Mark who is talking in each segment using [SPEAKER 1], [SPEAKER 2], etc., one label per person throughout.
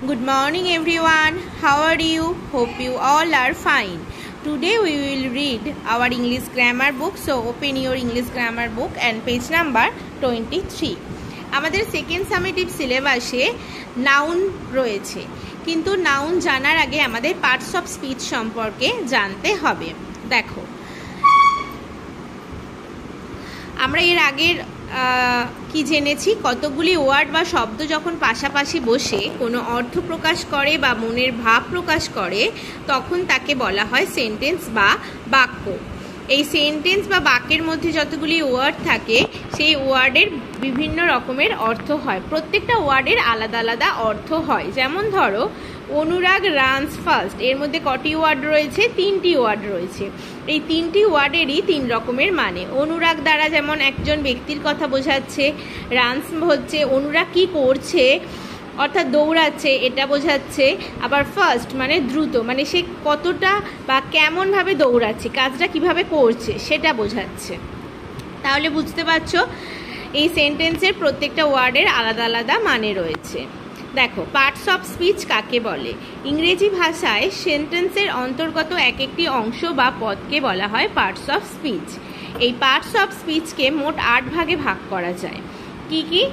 [SPEAKER 1] Good morning everyone. How are you? Hope you all are fine. Today we will read our English grammar book. So open your English grammar book and page number 23. আমাদের second summative সিলেবাসে noun রয়েছে, কিন্তু noun জানার আগে আমাদের parts of speech সম্পর্কে জানতে হবে। দেখো, আমরা এর আগের কি জেনেছি, কতগুলি ওয়ার্ড বা শব্দ যখন পাশাপাশি বসে কোনো অর্থ প্রকাশ করে বা মনের ভাব প্রকাশ করে তখন তাকে বলা হয় সেন্টেন্স বা বাক্য। এই সেন্টেন্স বা বাক্যের মধ্যে যতগুলি ওয়ার্ড থাকে সেই ওয়ার্ডের বিভিন্ন রকমের অর্থ হয়, প্রত্যেকটা ওয়ার্ডের আলাদা আলাদা অর্থ হয়। যেমন ধরো, অনুরাগ রানস ফাস্ট, এর মধ্যে কটি ওয়ার্ড রয়েছে? 3টি ওয়ার্ড রয়েছে। এই 3টি ওয়ার্ডেরই 3 রকমের মানে। অনুরাগ দ্বারা যেমন একজন ব্যক্তির কথা বোঝাচ্ছে, রানস হচ্ছে অনুরাগ কি করছে অর্থাৎ দৌড়াচ্ছে এটা বোঝাচ্ছে, আবার ফার্স্ট মানে দ্রুত, মানে সে কতটা বা কেমনভাবে দৌড়াচ্ছে, কাজটা কিভাবে করছে সেটা বোঝাচ্ছে। তাহলে বুঝতে পারছো এই সেন্টেন্সের প্রত্যেকটা ওয়ার্ডের আলাদা আলাদা মানে রয়েছে। দেখো, পার্টস অফ স্পিচ কাকে বলে? ইংরেজি ভাষায় সেন্টেন্সের অন্তর্গত এক একটি অংশ বা পদকে বলা হয় পার্টস অফ স্পিচ। এই পার্টস অফ স্পিচকে মোট 8 ভাগে ভাগ করা যায়। কি কি?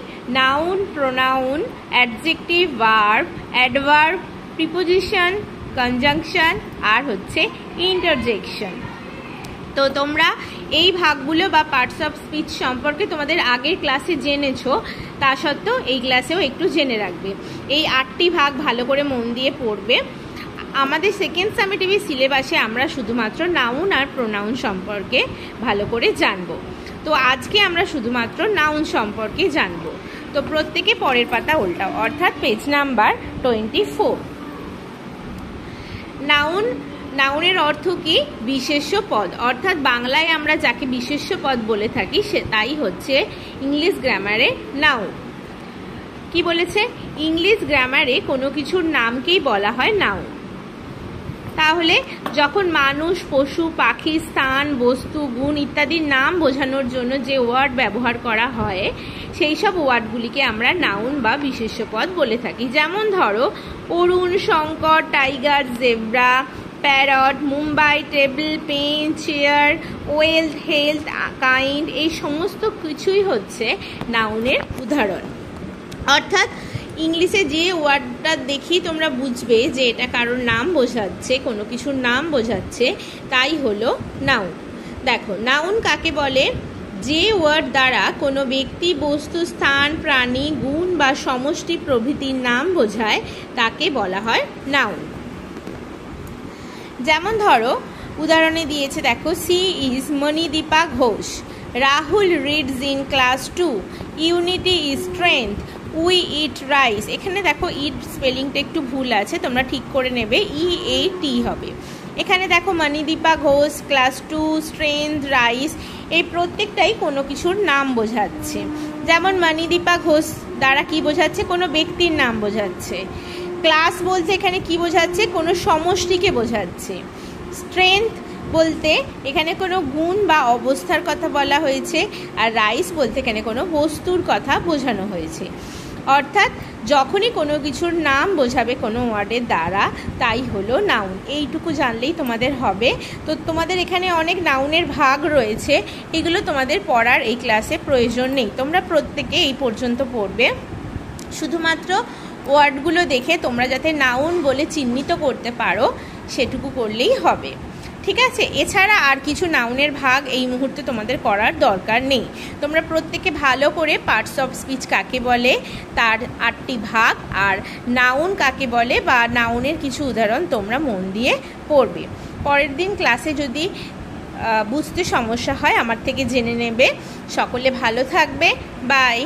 [SPEAKER 1] Noun, pronoun, adjective, verb, adverb, preposition, conjunction আর হচ্ছে ইন্টারজেকশন। তো তোমরা এই ভাগগুলো বা পার্টস অফ স্পিচ সম্পর্কে তোমাদের আগের ক্লাসে জেনেছো, তা সত্ত্বেও এই ক্লাসেও একটু জেনে রাখবে। এই 8টি ভাগ ভালো করে মন দিয়ে পড়বে। আমাদের সেকেন্ড সামেটিভ সিলেবাসে আমরা শুধুমাত্র নাউন আর প্রোনাউন সম্পর্কে ভালো করে জানবো। তো আজকে আমরা শুধুমাত্র নাউন সম্পর্কে জানবো। তো প্রত্যেকে পরের পাতা উল্টাও, অর্থাৎ পেজ নাম্বার 24। নাউন, নাউনের অর্থ কি? বিশেষ্য পদ, অর্থাৎ বাংলায় আমরা যাকে বিশেষ্য পদ বলে থাকি সে তাই হচ্ছে ইংলিশ গ্রামারে নাউন। কি বলেছে? ইংলিশ গ্রামারে কোনো কিছুর নামকেই বলা হয় নাউন। তাহলে যখন মানুষ, পশু, পাখি, স্থান, বস্তু, গুণ ইত্যাদির নাম বোঝানোর জন্য যে ওয়ার্ড ব্যবহার করা হয় সেই সব ওয়ার্ডগুলিকে আমরা নাউন বা বিশেষ্য পদ বলে থাকি। যেমন ধরো, Arun, Shankar, tiger, zebra, parrot, Mumbai, table, pen, chair, wealth, health, kind, এই সমস্ত কিছুই হচ্ছে নাউনের উদাহরণ। অর্থাৎ ইংলিশে যে ওয়ার্ডটা দেখি তোমরা বুঝবে যে এটা কারোর নাম বোঝাচ্ছে, কোনো কিছুর নাম বোঝাচ্ছে, তাই হলো নাউন। দেখো, নাউন কাকে বলে? যে ওয়ার্ড দ্বারা কোনো ব্যক্তি, বস্তু, স্থান, প্রাণী, গুণ বা সমষ্টি প্রভৃতির নাম বোঝায় তাকে বলা হয় নাউন। যেমন ধরো, উদাহরণে দিয়েছে, দেখো, she is Monidipa Ghosh, Rahul reads in class 2, unity is strength, we eat rice. এখানে দেখো ইট স্পেলিংটা একটু ভুল আছে, তোমরা ঠিক করে নেবে, EAT হবে। এখানে দেখো Manidipa Ghosh, class 2, strength, rice, এই প্রত্যেকটাই কোনো কিছুর নাম বোঝাচ্ছে। যেমন মণিদীপা ঘোষ দ্বারা কি বোঝাচ্ছে? কোনো ব্যক্তির নাম বোঝাচ্ছে। ক্লাস বলতে এখানে কি বোঝাচ্ছে? কোনো সমষ্টিকে বোঝাচ্ছে। স্ট্রেংথ বলতে এখানে কোনো গুণ বা অবস্থার কথা বলা হয়েছে, আর রাইস বলতে এখানে কোনো বস্তুর কথা বোঝানো হয়েছে। অর্থাৎ যখনই কোনো কিছুর নাম বোঝাবে কোনো ওয়ার্ডের দ্বারা তাই হলো নাউন। এইটুকু জানলেই তোমাদের হবে। তো তোমাদের এখানে অনেক নাউনের ভাগ রয়েছে, এগুলো তোমাদের পড়ার এই ক্লাসে প্রয়োজন নেই, তোমরা প্রত্যেকে এই পর্যন্ত পড়বে। শুধুমাত্র ওয়ার্ডগুলো দেখে তোমরা যাতে নাউন বলে চিহ্নিত করতে পারো সেটুকু করলেই হবে, ঠিক আছে? এছাড়া আর কিছু নাউনের ভাগ এই মুহূর্তে তোমাদের করার দরকার নেই। তোমরা প্রত্যেকে ভালো করে পার্টস অফ স্পিচ কাকে বলে তার 8টি ভাগ আর নাউন কাকে বলে বা নাউনের কিছু উদাহরণ তোমরা মন দিয়ে পড়বে। পরের দিন ক্লাসে যদি বুঝতে সমস্যা হয় আমার থেকে জেনে নেবে। সকলে ভালো থাকবে, বাই।